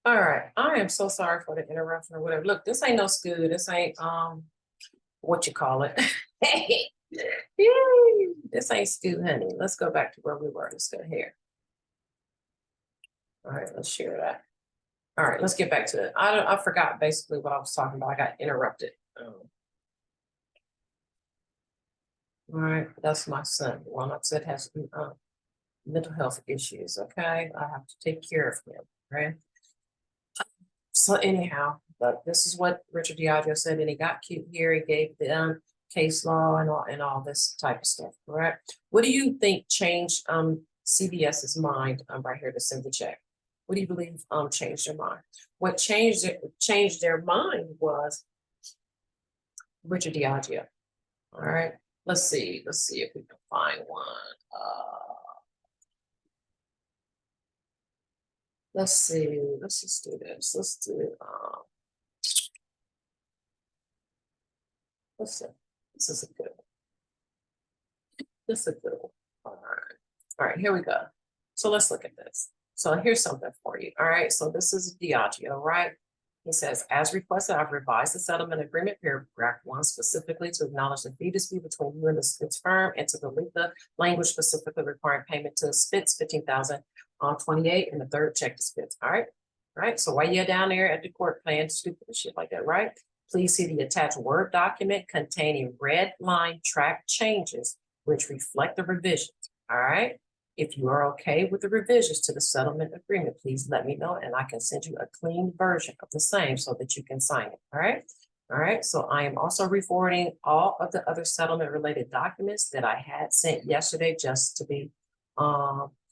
All right, I am so sorry for the interruption or whatever. Look, this ain't no school. This ain't what you call it. Hey, this ain't school, honey. Let's go back to where we were. Let's go here. All right, let's share that. All right, let's get back to it. I forgot basically what I was talking about. I got interrupted. All right, that's my son. The one I said has mental health issues. Okay, I have to take care of him. Right. So anyhow, but this is what Richard Diageo said, and he got cute here. He gave the case law and all this type of stuff. Correct. What do you think changed CBS's mind right here to send the check? What do you believe changed their mind? What changed their mind was Richard Diageo. All right. Let's see if we can find one. Let's see. Let's just do this. Let's do let's see. This is a good one. This is a good one. All right, here we go. So let's look at this. So here's something for you. All right, so this is Diageo, right? He says, as requested, I've revised the settlement agreement, paragraph 1, specifically to acknowledge the fee dispute between you and the Spitz firm and to delete the language specifically requiring payment to Spitz $15,000 on 28 and the third check to Spitz. All right. So while you're down there at the court playing stupid shit like that, right? Please see the attached Word document containing red line track changes which reflect the revisions. All right. If you are okay with the revisions to the settlement agreement, please let me know and I can send you a clean version of the same so that you can sign it. All right. All right. So I am also re-forwarding all of the other settlement related documents that I had sent yesterday just to be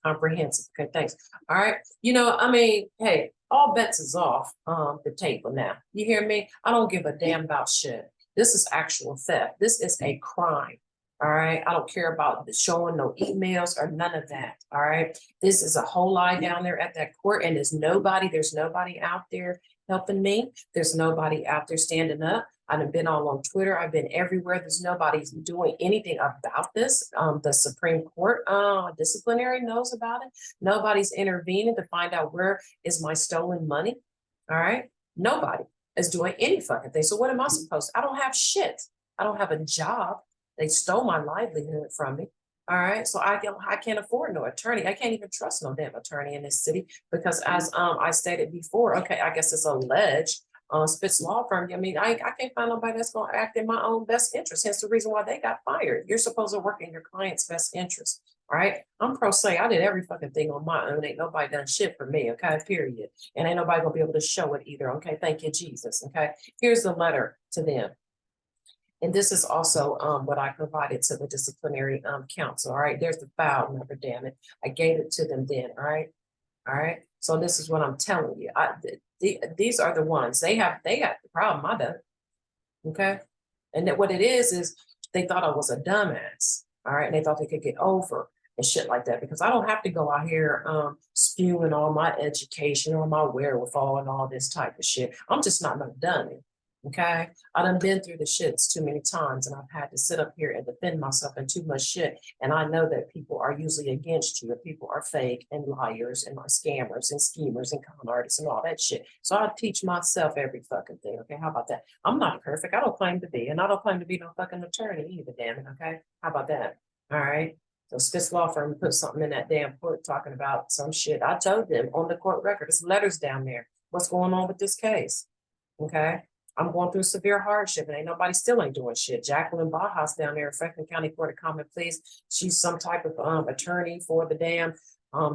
comprehensive. Okay, thanks. All right. I mean, hey, all bets is off the table now. You hear me? I don't give a damn about shit. This is actual theft. This is a crime. All right. I don't care about showing no emails or none of that. All right. This is a whole lie down there at that court, and there's nobody out there helping me. There's nobody out there standing up. I've been all on Twitter. I've been everywhere. There's nobody doing anything about this. The Supreme Court disciplinary knows about it. Nobody's intervening to find out where is my stolen money. All right. Nobody is doing any fucking thing. So what am I supposed to? I don't have shit. I don't have a job. They stole my livelihood from me. All right. So I can't afford no attorney. I can't even trust no damn attorney in this city because as I stated before, okay, I guess it's alleged Spitz law firm. I mean, I can't find nobody that's gonna act in my own best interest. Hence the reason why they got fired. You're supposed to work in your client's best interest. All right. I'm pro se. I did every fucking thing on my own. Ain't nobody done shit for me. Okay, period. And ain't nobody gonna be able to show it either. Okay, thank you, Jesus. Okay, here's the letter to them. And this is also what I provided to the disciplinary council. All right, there's the file number, damn it. I gave it to them then. All right. All right. So this is what I'm telling you. These are the ones they got the problem. I don't. Okay. And that what it is they thought I was a dumbass. All right. And they thought they could get over and shit like that because I don't have to go out here spewing all my education or my wherewithal and all this type of shit. I'm just not no dummy. Okay, I done been through the shits too many times and I've had to sit up here and defend myself in too much shit. And I know that people are usually against you. People are fake and liars and scammers and schemers and con artists and all that shit. So I teach myself every fucking thing. Okay, how about that? I'm not perfect. I don't claim to be, and I don't claim to be no fucking attorney either, damn it. Okay, how about that? All right. So Spitz law firm put something in that damn court talking about some shit. I told them on the court record, there's letters down there. What's going on with this case? Okay. I'm going through severe hardship and ain't nobody still ain't doing shit. Jacqueline Bajas down there in Franklin County Court of Common Pleas. She's some type of attorney for the damn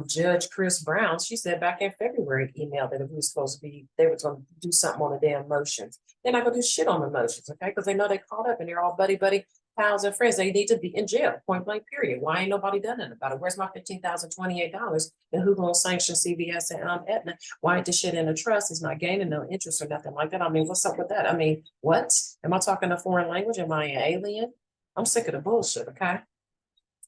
Judge Chris Brown. She said back in February email that if we were supposed to be, they were going to do something on the damn motions. They're not going to do shit on the motions, okay? Because they know they caught up and they're all buddy pals and friends. They need to be in jail, point blank, period. Why ain't nobody done nothing about it? Where's my $15,028? And who gonna sanction CBS and Aetna? Why ain't this shit in a trust? It's not gaining no interest or nothing like that. I mean, what's up with that? I mean, what? Am I talking a foreign language? Am I an alien? I'm sick of the bullshit, okay?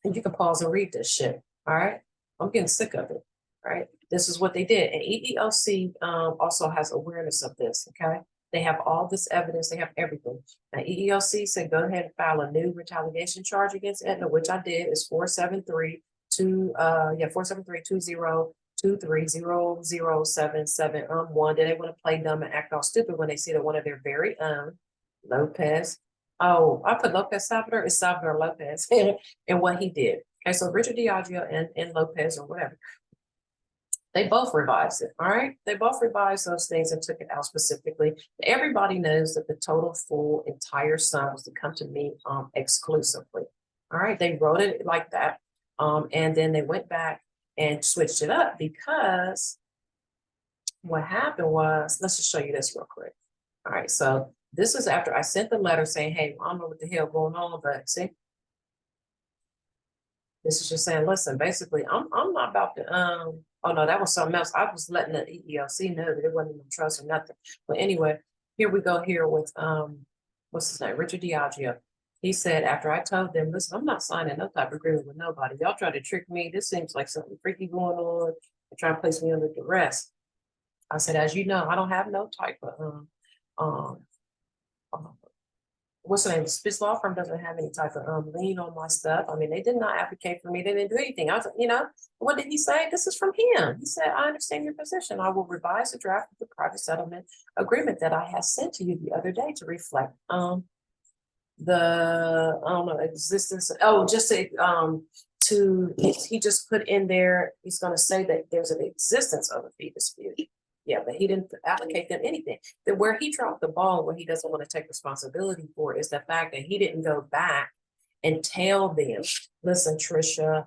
And you can pause and read this shit, all right? I'm getting sick of it, right? This is what they did. And EEOC also has awareness of this, okay? They have all this evidence. They have everything. Now, EEOC said, go ahead and file a new retaliation charge against Aetna, which I did. Is 473-2020-2 2300077 Then they want to play dumb and act all stupid when they see that one of their very own, Lopez. Oh, I put Lopez Salvador, it's Salvador Lopez, and what he did. Okay, so Richard Diageo and Lopez or whatever, they both revised it, all right? They both revised those things and took it out specifically. Everybody knows that the total full entire sum was to come to me exclusively. All right, they wrote it like that. And then they went back and switched it up because what happened was, let's just show you this real quick. All right, so this is after I sent the letter saying, hey, I don't know what the hell going on, but see, this is just saying, listen, basically, I'm not about to oh no, that was something else. I was letting the EEOC know that it wasn't no trust or nothing. But anyway, here we go here with what's his name? Richard Diageo. He said after I told them, listen, I'm not signing no type of agreement with nobody. Y'all try to trick me. This seems like something freaky going on. They try to place me under duress. I said, as you know, I don't have no type of what's the name? Spitz Law Firm doesn't have any type of lien on my stuff. I mean, they did not advocate for me. They didn't do anything. I was, what did he say? This is from him. He said, I understand your position. I will revise the draft of the private settlement agreement that I had sent to you the other day to reflect the existence. Oh, just he just put in there, he's going to say that there's an existence of a fee dispute. Yeah, but he didn't allocate them anything. That where he dropped the ball, where he doesn't want to take responsibility for, is the fact that he didn't go back and tell them, listen, Trisha,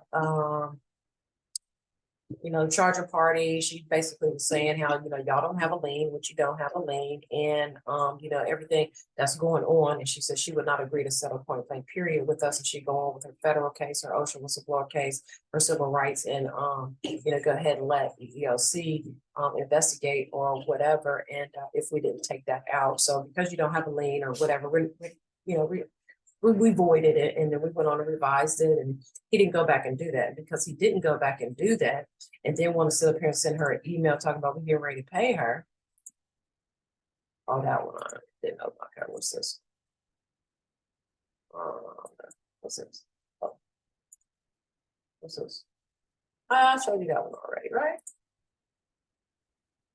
the charger party, she basically was saying how, y'all don't have a lien, which you don't have a lien, and, everything that's going on. And she said she would not agree to settle point blank period with us. And she'd go on with her federal case, her OSHA whistleblower case, her civil rights, and, go ahead and let EEOC investigate or whatever. And if we didn't take that out. So because you don't have a lien or whatever, we voided it, and then we went on and revised it, and he didn't go back and do that. Because he didn't go back and do that and then want to sit up here and send her an email talking about we getting ready to pay her. Oh, that one I didn't know about her. What's this? What's this? Oh. What's this? I showed you that one already, right?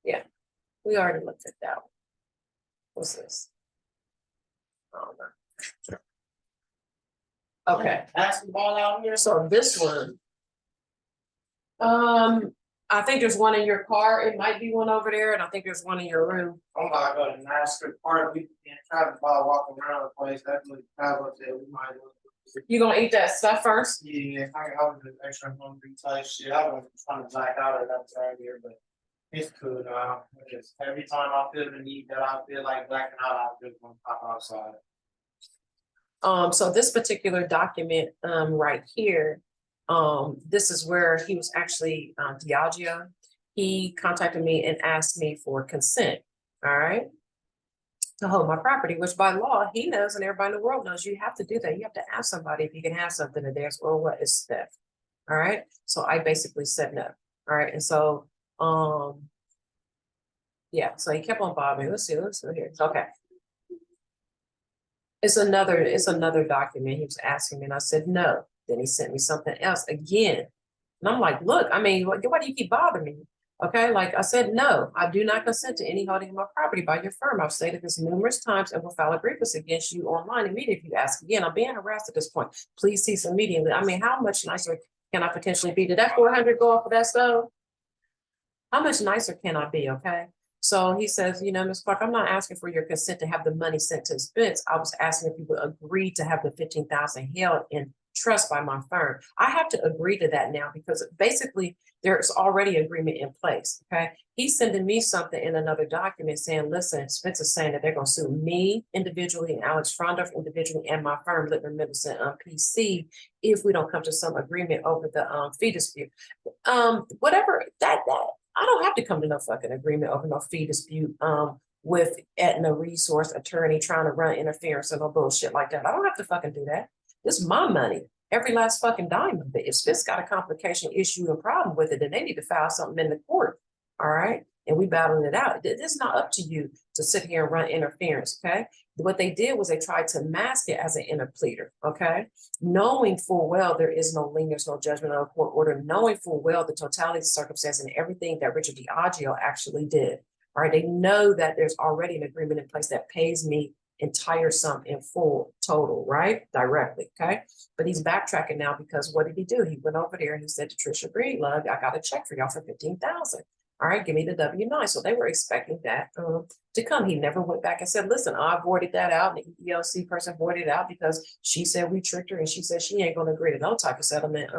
Yeah, we already looked at that one. What's this? I don't know. Okay, basketball out here. So this one, I think there's one in your car. It might be one over there, and I think there's one in your room. I'm gonna go to NASCAR park. We can try to walk around the place. That's what we might. You gonna eat that stuff first? Yeah, I was just extra hungry type shit. I was trying to black out at that time here, but it's cool now. Just every time I feel the need that I feel like blacking out, I just want to pop outside. So this particular document right here, this is where he was actually Diageo. He contacted me and asked me for consent, all right, to hold my property, which by law he knows and everybody in the world knows you have to do that. You have to ask somebody if you can have something in theirs or what is theft. All right. So I basically said no. All right. And so yeah, so he kept on bothering me. Let's see here. Okay. It's another document he was asking me, and I said no. Then he sent me something else again. And I'm like, look, I mean, why do you keep bothering me? Okay, like I said, no, I do not consent to any holding of my property by your firm. I've stated this numerous times and will file a grievance against you online immediately if you ask again. I'm being harassed at this point. Please cease immediately. I mean, how much nicer can I potentially be? Did that 400 go off of that stove? How much nicer can I be? Okay. So he says, Ms. Clark, I'm not asking for your consent to have the money sent to Spence. I was asking if you would agree to have the $15,000 held in trust by my firm. I have to agree to that now because basically there's already agreement in place. Okay. He's sending me something in another document saying, listen, Spence is saying that they're going to sue me individually and Alex Frondorf individually and my firm, Littman Middleton PC, if we don't come to some agreement over the fee dispute. Whatever that. I don't have to come to no fucking agreement over no fee dispute with Aetna resource attorney trying to run interference and no bullshit like that. I don't have to fucking do that. This is my money. Every last fucking dime of it. If Spence got a complication issue and problem with it, then they need to file something in the court. All right. and we battled it out. It's not up to you to sit here and run interference, okay? What they did was they tried to mask it as an interpleader, okay? Knowing full well there is no lien, there's no judgment or court order, knowing full well the totality of the circumstance and everything that Richard Diageo actually did. All right, they know that there's already an agreement in place that pays me entire sum in full total, right? Directly, okay? But he's backtracking now because what did he do? He went over there and he said to Trisha Breedlove, I got a check for y'all for $15,000. All right, give me the W-9. So they were expecting that to come. He never went back and said, listen, I voided that out. And the EEOC person voided it out because she said we tricked her and she said she ain't going to agree to no type of settlement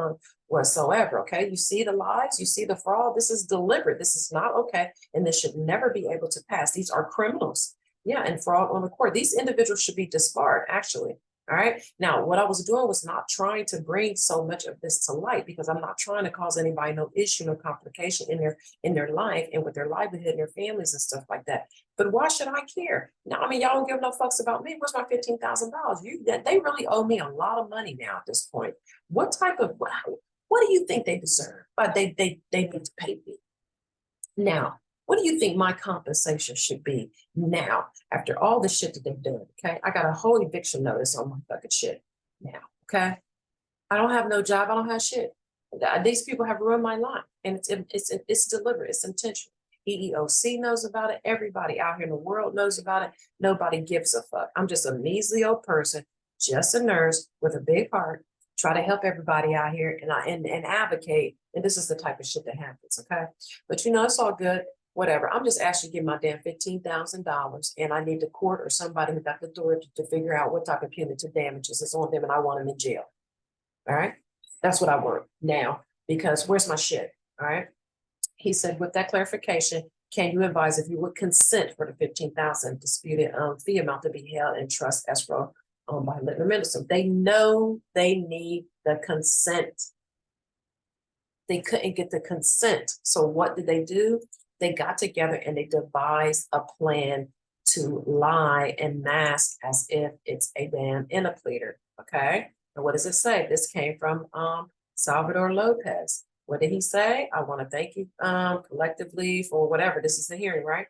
whatsoever. Okay, you see the lies, you see the fraud. This is deliberate. This is not okay. And this should never be able to pass. These are criminals. Yeah, and fraud on the court. These individuals should be disbarred, actually. All right. Now, what I was doing was not trying to bring so much of this to light because I'm not trying to cause anybody no issue, no complication in their life and with their livelihood and their families and stuff like that. But why should I care? Now, I mean, y'all don't give no fucks about me. Where's my $15,000? They really owe me a lot of money now at this point. What type of what do you think they deserve? But they need to pay me. Now, what do you think my compensation should be now after all the shit that they've done? Okay, I got a whole eviction notice on my fucking shit now. Okay, I don't have no job. I don't have shit. These people have ruined my life, and it's deliberate. It's intentional. EEOC knows about it. Everybody out here in the world knows about it. Nobody gives a fuck. I'm just a measly old person, just a nurse with a big heart, try to help everybody out here and advocate. And this is the type of shit that happens. Okay, but you know it's all good. Whatever. I'm just asking to give my damn $15,000, and I need the court or somebody who got the authority to figure out what type of punitive damages is on them, and I want them in jail. All right, that's what I want now because where's my shit? All right. He said, with that clarification, can you advise if you would consent for the $15,000 disputed fee amount to be held in trust escrow by Littner Mendelsohn? They know they need the consent. They couldn't get the consent. So what did they do? They got together and they devised a plan to lie and mask as if it's a damn interpleader. Okay. And what does it say? This came from Salvador Lopez. What did he say? I want to thank you collectively for whatever. This is the hearing, right?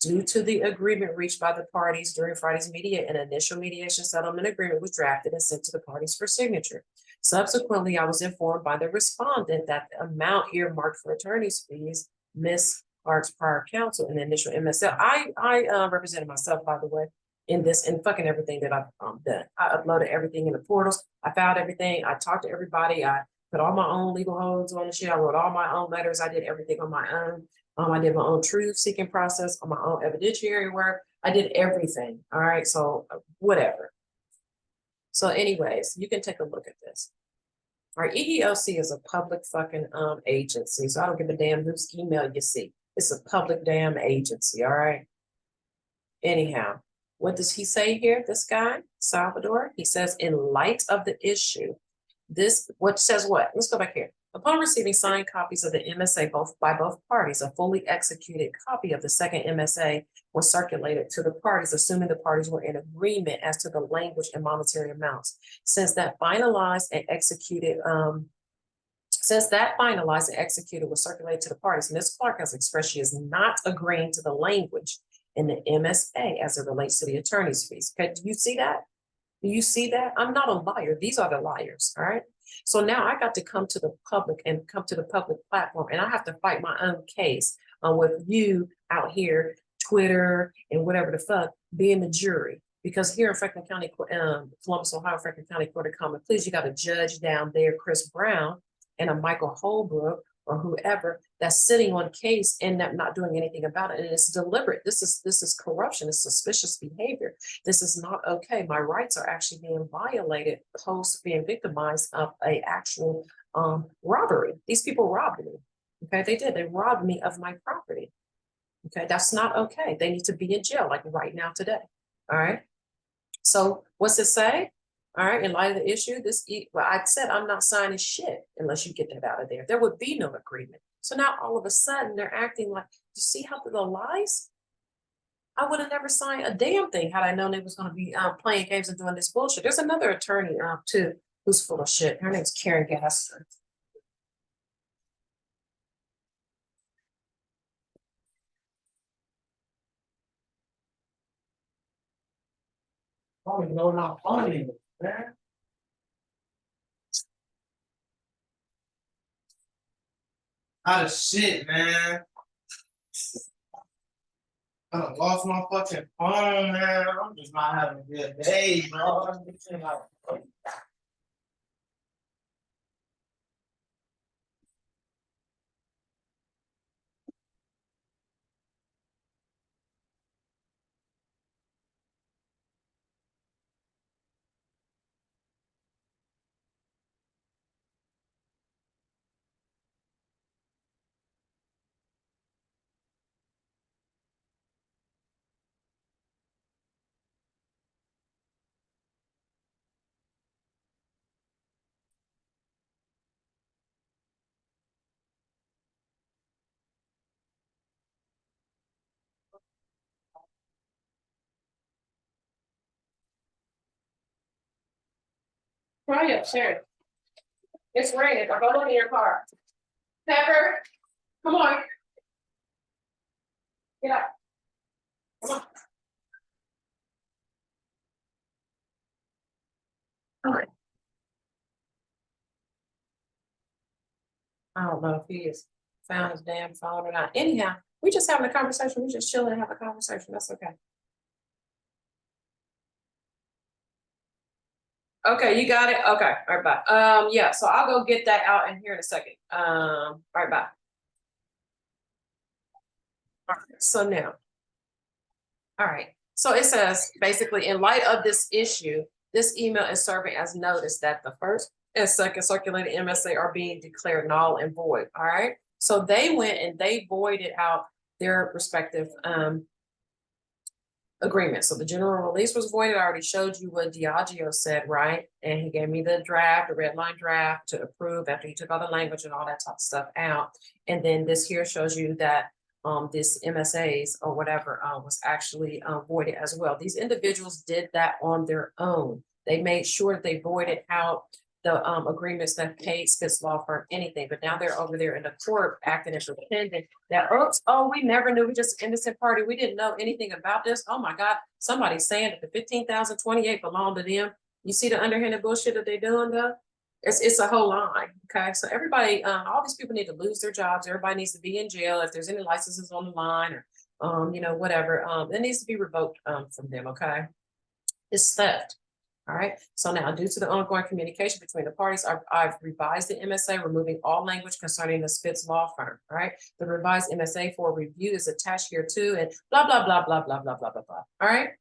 Due to the agreement reached by the parties during Friday's an initial mediation settlement agreement was drafted and sent to the parties for signature. Subsequently, I was informed by the respondent that the amount earmarked for attorney's fees, Ms. Clark's prior counsel in the initial MSL. I represented myself, by the way, in this and fucking everything that I've done. I uploaded everything in the portals. I filed everything. I talked to everybody. I put all my own legal holds on the shit. I wrote all my own letters. I did everything on my own. I did my own truth seeking process on my own evidentiary work. I did everything. All right. So whatever. So anyways, you can take a look at this. All right. EEOC is a public fucking agency. So I don't give a damn whose email you see. It's a public damn agency. All right. Anyhow, what does he say here? This guy, Salvador, he says, in light of the issue, this, what says what? Let's go back here. Upon receiving signed copies of the MSA by both parties, a fully executed copy of the second MSA was circulated to the parties, assuming the parties were in agreement as to the language and monetary amounts. Since that finalized and executed was circulated to the parties, Ms. Clark has expressed she is not agreeing to the language in the MSA as it relates to the attorney's fees. Okay, do you see that? Do you see that? I'm not a liar. These are the liars, all right? So now I got to come to the public and come to the public platform, and I have to fight my own case with you out here, Twitter and whatever the fuck, being the jury. Because here in Franklin County, Columbus, Ohio, Franklin County Court of Common Pleas, you got a judge down there, Chris Brown, and a Michael Holbrook, or whoever that's sitting on case and not doing anything about it. And it's deliberate. This is corruption. It's suspicious behavior. This is not okay. My rights are actually being violated post being victimized of a actual robbery. These people robbed me. Okay, they did. They robbed me of my property. Okay, that's not okay. They need to be in jail like right now today. All right. So what's it say? All right, in light of the issue, well, I said I'm not signing shit unless you get that out of there. There would be no agreement. So now all of a sudden they're acting like, you see how the lies? I would have never signed a damn thing had I known they was going to be playing games and doing this bullshit. There's another attorney too who's full of shit. Her name's Karen Gasser. Oh, no, not funny, man. Out of shit, man. I done lost my fucking phone, man. I'm just not having a good day, bro. I'm just like, Hurry up, Sharon. It's raining. I'll go in your car. Pepper, come on. Get up. Come on. All right. I don't know if he has found his damn phone or not. Anyhow, we just having a conversation. We just chilling and have a conversation. That's okay. Okay, you got it? Okay, all right, bye. Yeah, so I'll go get that out in here in a second. All right, bye. All right, so now. All right, so it says basically in light of this issue, this email is serving as notice that the first and second circulated MSA are being declared null and void. All right, so they went and they voided out their respective agreement. So the general release was voided. I already showed you what Diageo said, right? And he gave me the draft, the red line draft to approve after he took all the language and all that type of stuff out. And then this here shows you that this MSAs or whatever was actually voided as well. These individuals did that on their own. They made sure that they voided out the agreements that paid Spitz Law Firm anything, but now they're over there in the court acting as pretending that, oops, oh, we never knew, we just an innocent party, we didn't know anything about this. Oh my God, somebody's saying that the 15,028 belonged to them. You see the underhanded bullshit that they're doing though? It's a whole line, okay? So everybody, all these people need to lose their jobs. Everybody needs to be in jail. If there's any licenses on the line or, you know, whatever, it needs to be revoked from them, okay? It's theft. All right, so now due to the ongoing communication between the parties, I've revised the MSA, removing all language concerning the Spitz Law Firm. All right, the revised MSA for review is attached here too, and blah, blah, blah, blah, blah, blah, blah, blah, blah. All right,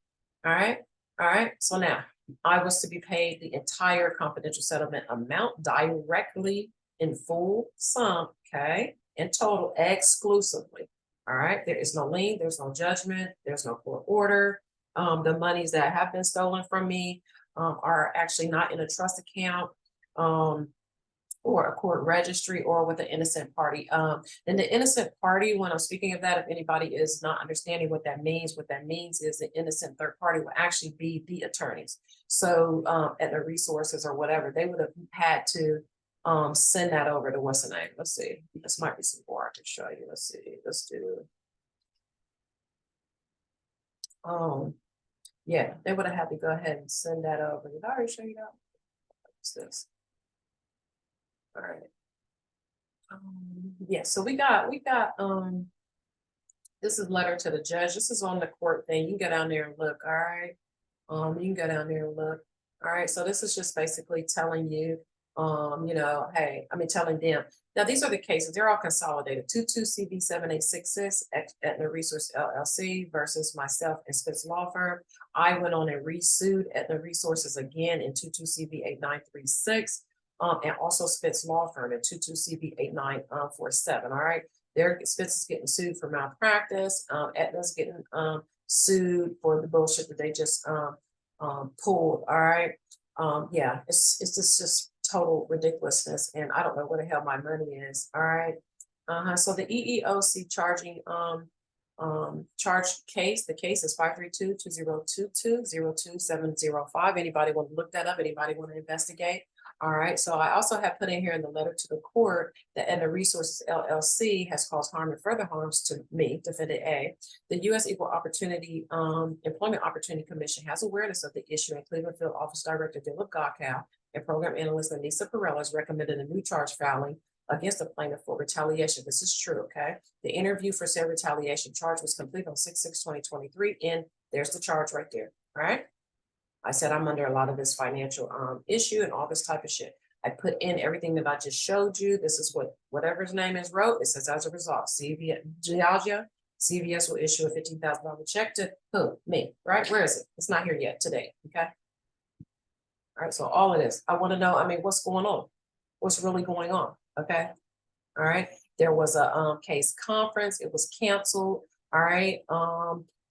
all right, all right. So now I was to be paid the entire confidential settlement amount directly in full sum, okay, in total exclusively. All right, there is no lien, there's no judgment, there's no court order. The monies that have been stolen from me are actually not in a trust account or a court registry or with an innocent party. And the innocent party, when I'm speaking of that, if anybody is not understanding what that means is the innocent third party will actually be the attorneys. So at the resources or whatever, they would have had to send that over to what's the name? Let's see. This might be some more I can show you. Let's see. Let's do. Yeah, they would have had to go ahead and send that over. Did I already show you that? What's this? All right. Yeah, so we got this is letter to the judge. This is on the court thing. You can go down there and look, all right. You can go down there and look. All right, so this is just basically telling you, you know, hey, I mean telling them. Now these are the cases, they're all consolidated. 22CB7866 Aetna Resource LLC versus myself and Spitz Law Firm. I went on and resued Aetna Resources again in 22CB8936. And also Spitz Law Firm at 22CB8947. All right, Spitz is getting sued for malpractice. Aetna's getting sued for the bullshit that they just pulled. All right, yeah, it's just total ridiculousness, and I don't know where the hell my money is. All right, so the EEOC charging charge case, the case is 532-2022-02705. Anybody want to look that up? Anybody want to investigate? All right, so I also have put in here in the letter to the court that Edna Resources LLC has caused harm and further harms to me, defendant A. The U.S. Equal Opportunity Employment Opportunity Commission has awareness of the issue, and Cleveland Field Office Director Dylan Gockow and Program Analyst Anissa Perella recommended a new charge filing against the plaintiff for retaliation. This is true, okay? The interview for said retaliation charge was completed on 6/6/2023, and there's the charge right there, all right? I said I'm under a lot of this financial issue and all this type of shit. I put in everything that I just showed you. This is what whatever his name is wrote. It says as a result, CVS will issue a $15,000 check to who? Me, right? Where is it? It's not here yet today. Okay. All right. So all it is, I want to know, I mean, what's going on? What's really going on? Okay. All right. There was a case conference. It was canceled. All right.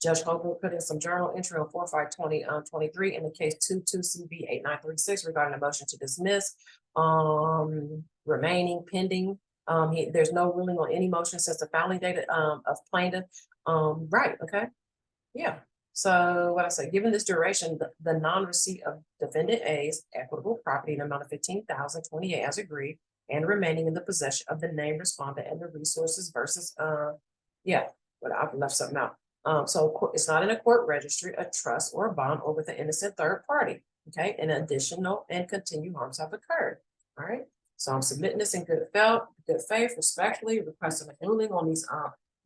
Judge Hogan put in some journal entry on 4/5/2023 in the case 22CB8936 regarding a motion to dismiss. Remaining pending. There's no ruling on any motion since the filing date of plaintiff. Right, okay. Yeah. So what I say, given this duration, the non-receipt of defendant A's equitable property in the amount of $15,028 as agreed, and remaining in the possession of the named respondent and the resources versus yeah, but I've left something out. So it's not in a court registry, a trust, or a bond, or with an innocent third party. Okay, and additional and continued harms have occurred. All right. So I'm submitting this in good faith, respectfully, requesting a ruling on these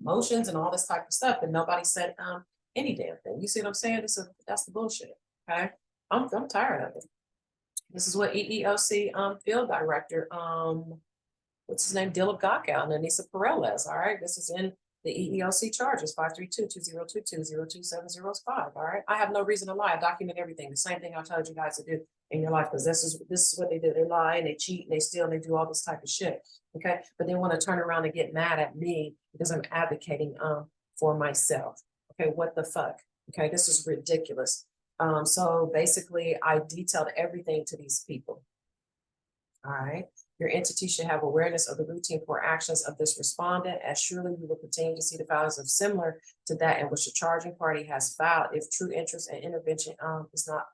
motions and all this type of stuff. And nobody said any damn thing. You see what I'm saying? That's the bullshit. Okay. I'm tired of it. This is what EEOC field director what's his name? Dylan Gockow and Anissa Perella. All right. This is in the EEOC charges 532-2022-02705. All right. I have no reason to lie. I document everything. The same thing I told you guys to do in your life, because this is what they do. They lie and they cheat and they steal and they do all this type of shit. Okay. But they want to turn around and get mad at me because I'm advocating for myself. Okay, what the fuck? Okay, this is ridiculous. So basically I detailed everything to these people. All right. Your entity should have awareness of the routine core actions of this respondent, as surely you will continue to see the filings of similar to that in which the charging party has filed if true interest and intervention is not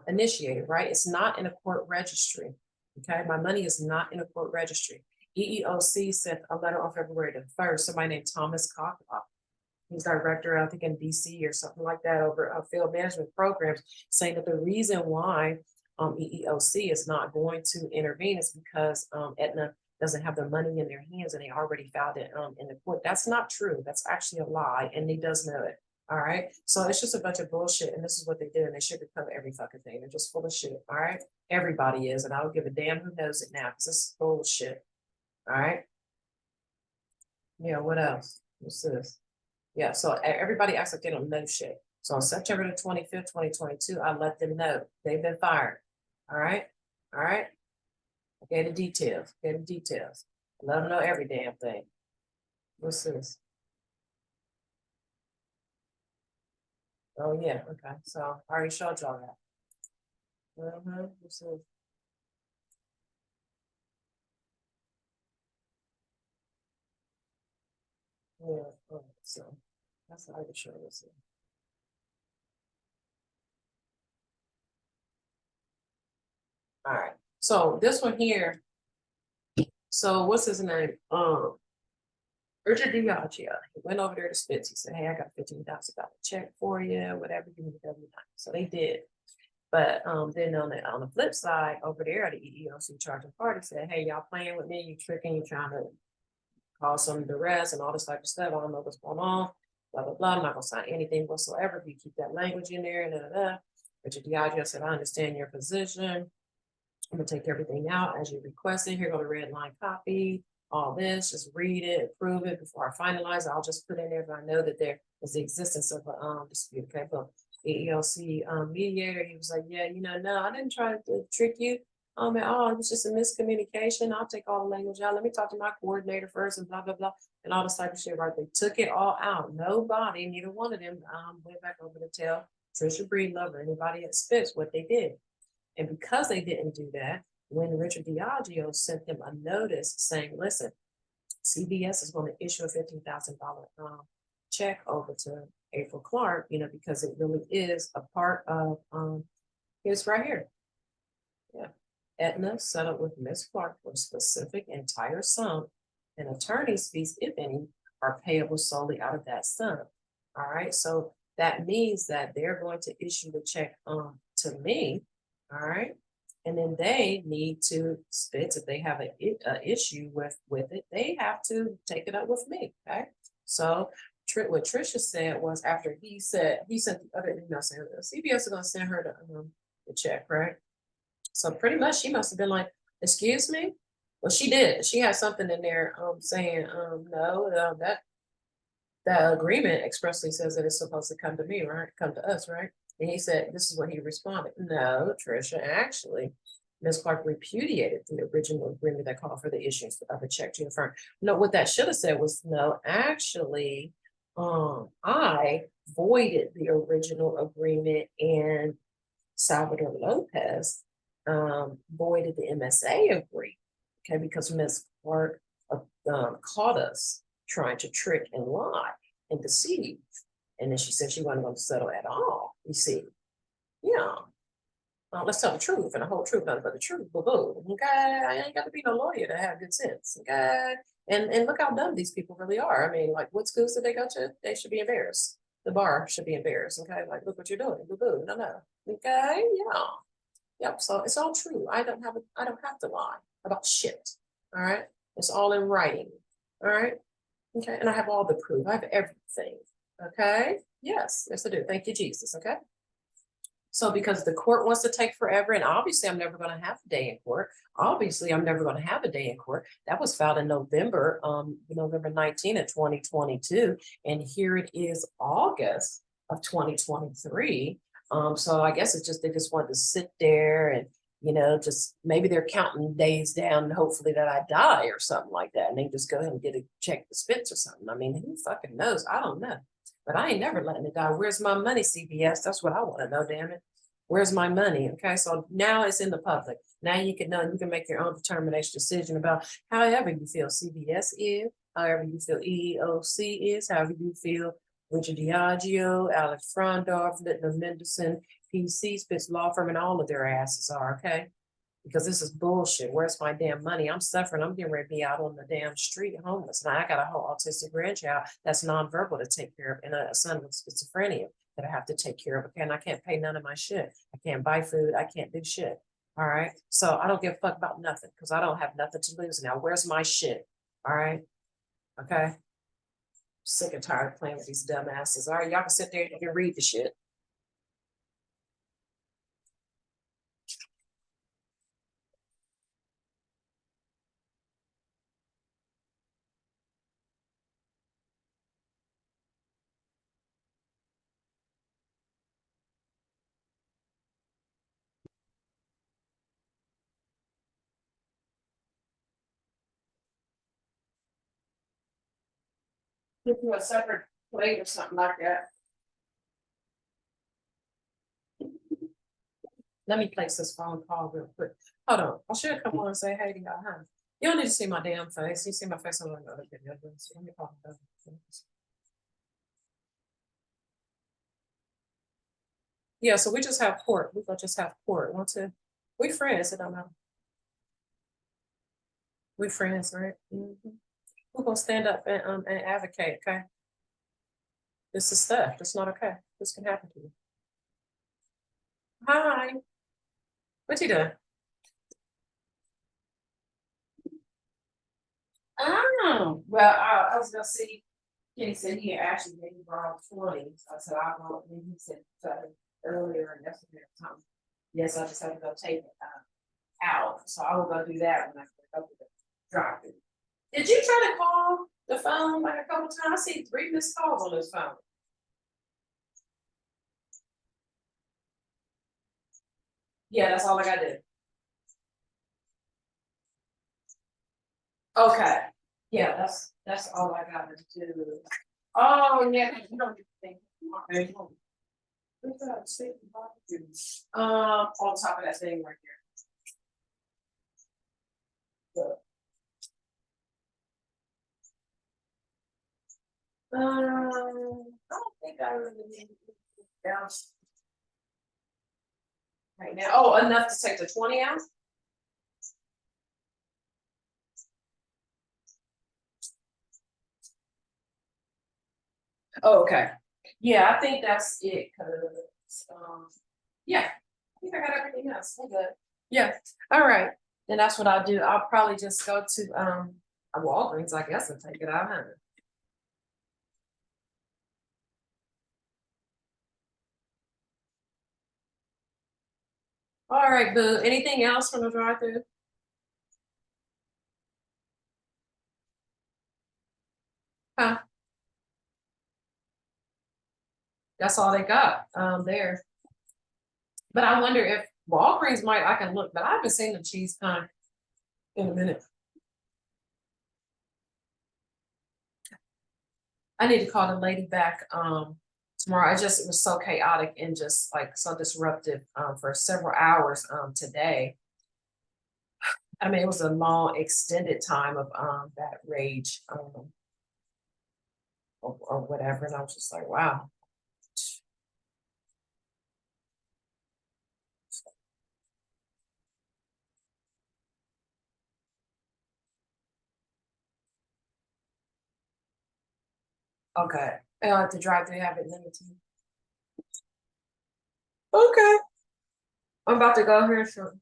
initiated, right? It's not in a court registry. Okay, my money is not in a court registry. EEOC sent a letter on February the 1st, somebody named Thomas Cocklock. He's director, I think in DC or something like that, over field management programs, saying that the reason why EEOC is not going to intervene is because Aetna doesn't have the money in their hands and they already filed it in the court. That's not true. That's actually a lie, and he does know it. All right. So it's just a bunch of bullshit, and this is what they do, and they sugarcoat every fucking thing. They're just full of shit. All right. Everybody is, and I don't give a damn who knows it now, because this is bullshit. All right. Yeah, what else? What's this? Yeah, so everybody acts like they don't know shit. So on September the 25th, 2022, I let them know they've been fired. All right. All right. Okay, the details. Okay, the details. Let them know every damn thing. What's this? Oh, yeah. Okay. So I already showed y'all that. What's this? Yeah. So that's how I can show this. All right. So this one here. So what's his name? Richard Diageo. He went over there to Spitz. He said, "Hey, I got $15,000 check for you, whatever, give me the W-9." So they did. But then on the flip side, over there, the EEOC charging party said, "Hey, y'all playing with me, you tricking, you trying to cause some duress and all this type of stuff. I don't know what's going on, blah, blah, blah. I'm not gonna sign anything whatsoever if you keep that language in there." And Richard Diageo said, "I understand your position. I'm gonna take everything out as you requested. Here go the red line copy, all this, just read it, approve it before I finalize it. I'll just put in there if I know that there is the existence of a dispute." Okay, but EEOC mediator, he was like, "Yeah, no, I didn't try to trick you at all. It was just a miscommunication. I'll take all the language out. Let me talk to my coordinator first and blah, blah, blah," and all this type of shit, right? They took it all out. Nobody, neither one of them went back over to tell Trisha Breedlove or anybody at Spitz what they did. And because they didn't do that, when Richard Diageo sent them a notice saying, "Listen, CVS is going to issue a $15,000 check over to April Clark, because it really is a part of it's right here." Yeah. Aetna settled with Ms. Clark for a specific entire sum, and attorney's fees, if any, are payable solely out of that sum. All right, so that means that they're going to issue the check to me, all right? And then they need to split, if they have a issue with it, they have to take it up with me, okay? So what Trisha said was, after he sent the other email saying CBS is gonna send her the check, right? So pretty much she must have been like, excuse me? Well, she did. She had something in there saying, no, that agreement expressly says that it's supposed to come to me, right? Come to us, right? And he said, this is what he responded. No, Trisha, actually, Ms. Clark repudiated the original agreement that called for the issuance of a check to your firm. No, what that should have said was, no, actually, I voided the original agreement, and Salvador Lopez voided the MSA agreement. Okay, because Ms. Clark caught us trying to trick and lie and deceive. And then she said she wasn't going to settle at all. You see, yeah. Let's tell the truth and the whole truth, nothing but the truth. Boo-boo. Okay, I ain't got to be no lawyer to have good sense. Okay, and look how dumb these people really are. I mean, like, what schools did they go to? They should be embarrassed. The bar should be embarrassed. Okay, like, look what you're doing. Boo-boo. No. Okay, yeah. Yep. So it's all true. I don't have to lie about shit. All right. It's all in writing. All right. Okay. And I have all the proof. I have everything. Okay. Yes. Yes, I do. Thank you, Jesus. Okay. So because the court wants to take forever, and obviously I'm never going to have a day in court. Obviously, I'm never going to have a day in court. That was filed in November, November 19 of 2022. And here it is August of 2023. So I guess it's just they just want to sit there and, just maybe they're counting days down and hopefully that I die or something like that. And they just go ahead and get a check the spits or something. I mean, who fucking knows? I don't know. But I ain't never letting it die. Where's my money, CBS? That's what I want to know, damn it. Where's my money? Okay, so now it's in the public. Now you can know, you can make your own determination decision about however you feel CBS is, however you feel EEOC is, however you feel Richard Diageo, Alex Frondorf, Littner Mendelson, PC, Spitz Law Firm, and all of their asses are, okay? Because this is bullshit. Where's my damn money? I'm suffering. I'm getting ready to be out on the damn street homeless. Now I got a whole autistic grandchild that's nonverbal to take care of, and a son with schizophrenia that I have to take care of. Okay, and I can't pay none of my shit. I can't buy food. I can't do shit. All right. So I don't give a fuck about nothing because I don't have nothing to lose now. Where's my shit? All right. Okay. Sick and tired of playing with these dumbasses. All right, y'all can sit there and you can read the shit. Give you a separate plate or something like that. Let me place this phone call real quick. Hold on. I should come on and say, hey to y'all, huh? You don't need to see my damn face. You see my face on another video. So let me call them. Yeah, so we just have court. We're gonna just have court. We friends, I don't know. We friends, right? We're gonna stand up and advocate, okay? This is stuff. It's not okay. This can happen to you. Hi. What you doing? Oh, well, I was gonna see. Kenny said he actually maybe brought 20. So I said I brought, and he said earlier and yesterday or something. Yes, I just have to go take it out. So I will go do that when I go to the drive through. Did you try to call the phone like a couple times? I see 3 missed calls on this phone. Yeah, that's all I gotta do. Okay. Yeah, that's all I gotta do. Oh, yeah, you don't think. On top of that thing right here. I don't think I really need anything else right now. Oh, enough to take the 20 out? Oh, okay. Yeah, I think that's it, cause, yeah, I think I got everything else. I'm good. Yeah, all right. Then that's what I'll do. I'll probably just go to, a Walgreens, I guess, and take it out, huh? All right, boo. Anything else from the drive-through? Huh? That's all they got, there. But I wonder if Walgreens might, I can look, but I haven't seen the cheese kind in a minute. I need to call the lady back, tomorrow. I just, it was so chaotic and just like so disruptive, for several hours, today. I mean, it was a long extended time of, that rage, or whatever. And I was just like, wow. Okay. The drive through have it limited. Okay. I'm about to go here. So,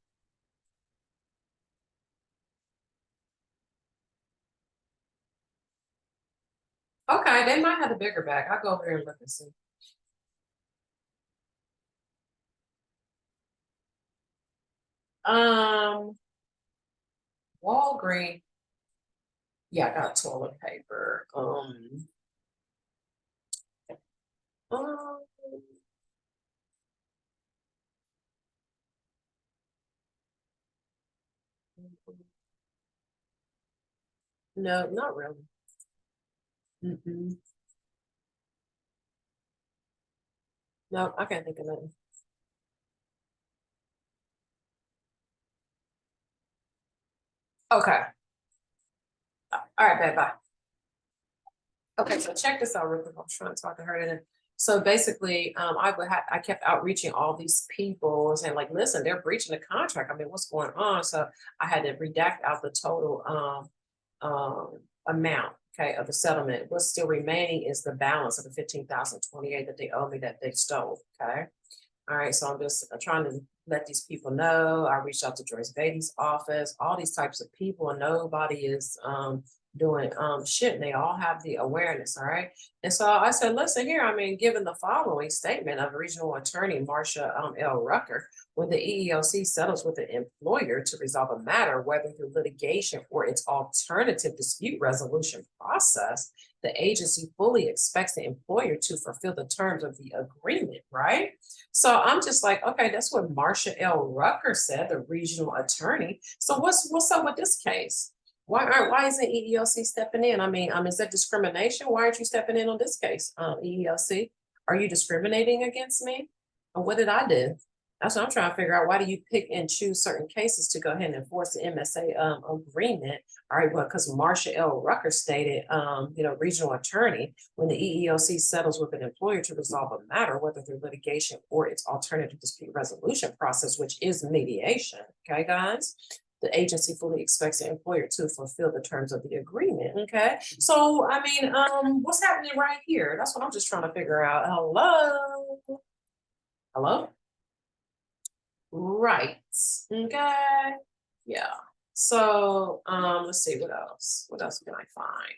okay, they might have a bigger bag. I'll go over there and look and see. Um, Walgreens. Yeah, I got toilet paper. Um, no, not really. Mm-mm. No, I can't think of it. Okay. All right, bye bye. Okay, so check this out real quick. I'm trying to talk to her. And so basically, I kept outreaching all these people and saying, like, listen, they're breaching the contract. I mean, what's going on? So I had to redact out the total amount, okay, of the settlement. What's still remaining is the balance of the 15,028 that they owe me that they stole. Okay. All right, so I'm just trying to let these people know. I reached out to Joyce Beatty's office, all these types of people, and nobody is doing shit. And they all have the awareness, all right. And so I said, listen here. I mean, given the following statement of Regional Attorney Marsha L. Rucker, when the EEOC settles with the employer to resolve a matter, whether through litigation or its alternative dispute resolution process, the agency fully expects the employer to fulfill the terms of the agreement, right? So I'm just like, okay, that's what Marsha L. Rucker said, the regional attorney. So what's up with this case? Why isn't EEOC stepping in? I mean, is that discrimination? Why aren't you stepping in on this case, EEOC? Are you discriminating against me? Or what did I do? That's what I'm trying to figure out. Why do you pick and choose certain cases to go ahead and enforce the MSA agreement? All right, well, because Marsha L. Rucker stated, regional attorney, when the EEOC settles with an employer to resolve a matter, whether through litigation or its alternative dispute resolution process, which is mediation. Okay, guys. The agency fully expects the employer to fulfill the terms of the agreement. Okay. So I mean, what's happening right here? That's what I'm just trying to figure out. Hello. Hello? Right. Okay. Yeah. So let's see what else. What else can I find?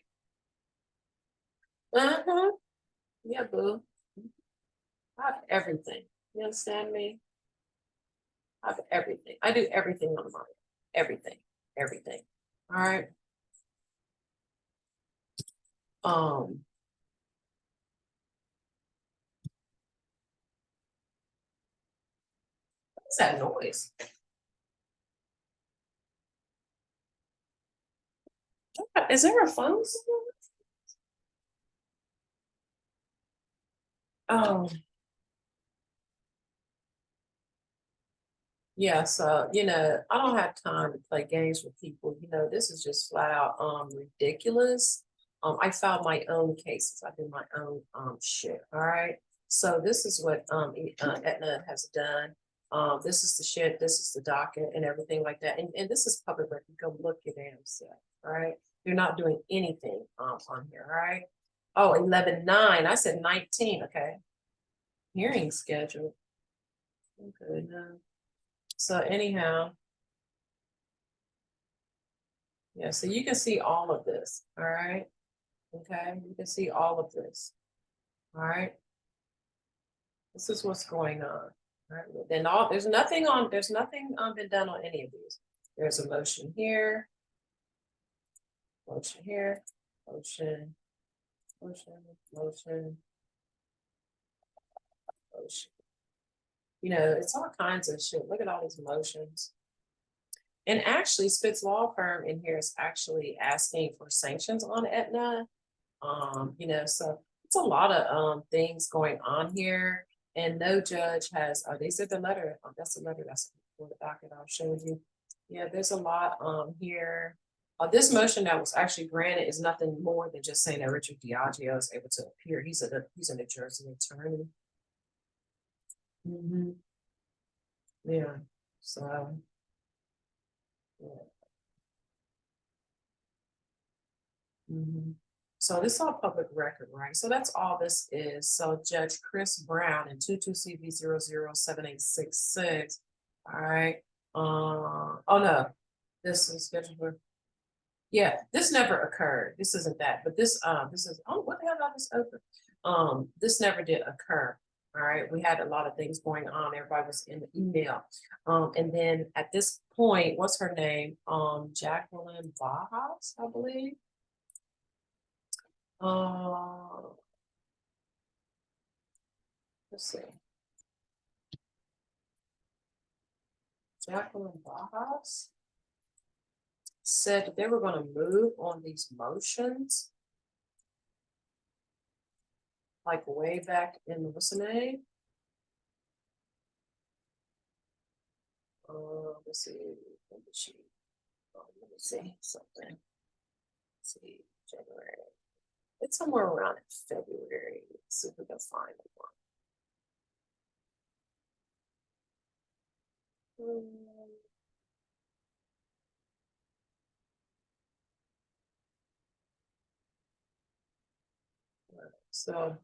Uh-huh. Yeah, boo. I have everything. You understand me? I have everything. I do everything online. Everything. Everything. All right. Um, what's that noise? Is there a phone somewhere? Oh, yeah, so I don't have time to play games with people. This is just flat out ridiculous. I filed my own cases. I do my own shit. All right. So this is what Aetna has done. This is the shit, this is the docket and everything like that. And this is public record. Go look your damn self. All right. You're not doing anything on here, all right? Oh, 11/9. I said 19, okay. Hearing scheduled. Okay, no. So anyhow. Yeah, so you can see all of this, all right? Okay, you can see all of this. All right. This is what's going on. All right. Then there's nothing been done on any of these. There's a motion here, motion here, motion, motion, motion, motion. You know, it's all kinds of shit. Look at all these motions. And actually, Spitz Law Firm in here is actually asking for sanctions on Aetna. You know, so it's a lot of things going on here. And no judge has, they said the letter, that's the letter that's for the docket I'll show you. Yeah, there's a lot here. This motion that was actually granted is nothing more than just saying that Richard Diageo is able to appear. He's a New Jersey attorney. Yeah, so yeah. So this is all public record, right? So that's all this is. So Judge Chris Brown in 22 CV 007866. All right. Oh no, this is scheduled for. Yeah, this never occurred. This isn't that, but this is, oh, what the hell got this open? This never did occur. All right, we had a lot of things going on. Everybody was in the email. And then at this point, what's her name? Jacqueline Bajas, I believe. Let's see. Jacqueline Bajas said they were going to move on these motions, like way back in what's the name? Let's see. Let me see something. Let's see, January. It's somewhere around February. Let's see if we can find it. So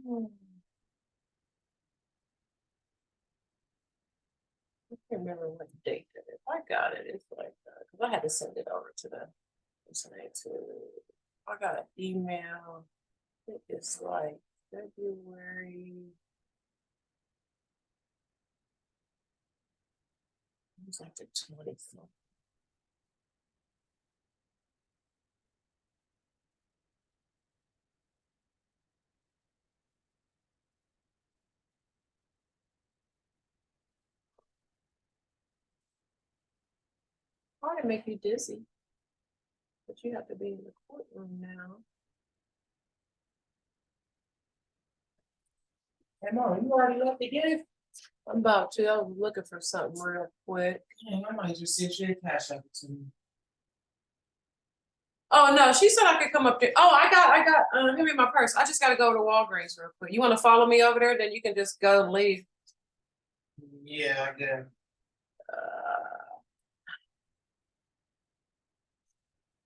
I can't remember what date it is. I got it. It's like because I had to send it over to the I got an email. It's like February. It's like the 20th. Why to make you dizzy? But you have to be in the courtroom now. Hey, Mom, you already left again? I'm about to. I was looking for something real quick. Dang, I might just see if she cash up to me. Oh no, she said I could come up there. Oh, I got give me my purse. I just gotta go to Walgreens real quick. You wanna follow me over there? Then you can just go and leave. Yeah, I guess.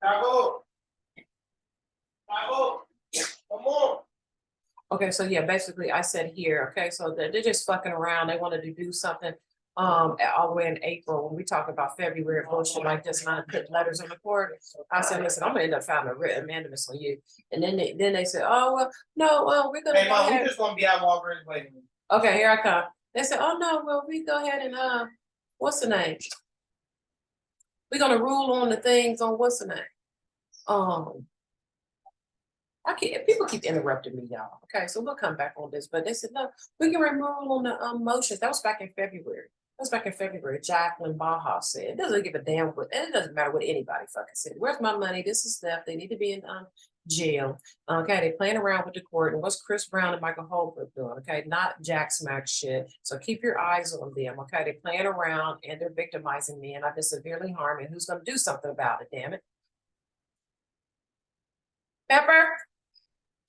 Bravo. Bravo. Come on. Okay, so yeah, basically I said here, okay, so they're just fucking around. They wanted to do something all the way in April when we talk about February bullshit like this, not put letters on the court. I said, listen, I'm gonna end up filing a written mandamus on you. And then they said, oh well, no, well, we're gonna Hey, Mom, we just gonna be at Walgreens waiting. Okay, here I come. They said, oh no, well, we go ahead and what's the name? We're gonna rule on the things on what's the name? I can't, people keep interrupting me, y'all. Okay, so we'll come back on this, but they said, no, we can remove on the motions. That was back in February. That's back in February. Jacqueline Baja said, it doesn't give a damn what, and it doesn't matter what anybody fucking said. Where's my money? This is theft. They need to be in jail. Okay, they playing around with the court. And what's Chris Brown and Michael Holbrook doing? Okay, not Jack Smack shit. So keep your eyes on them. Okay, they playing around and they're victimizing me, and I've been severely harmed. And who's going to do something about it? Damn it, Pepper.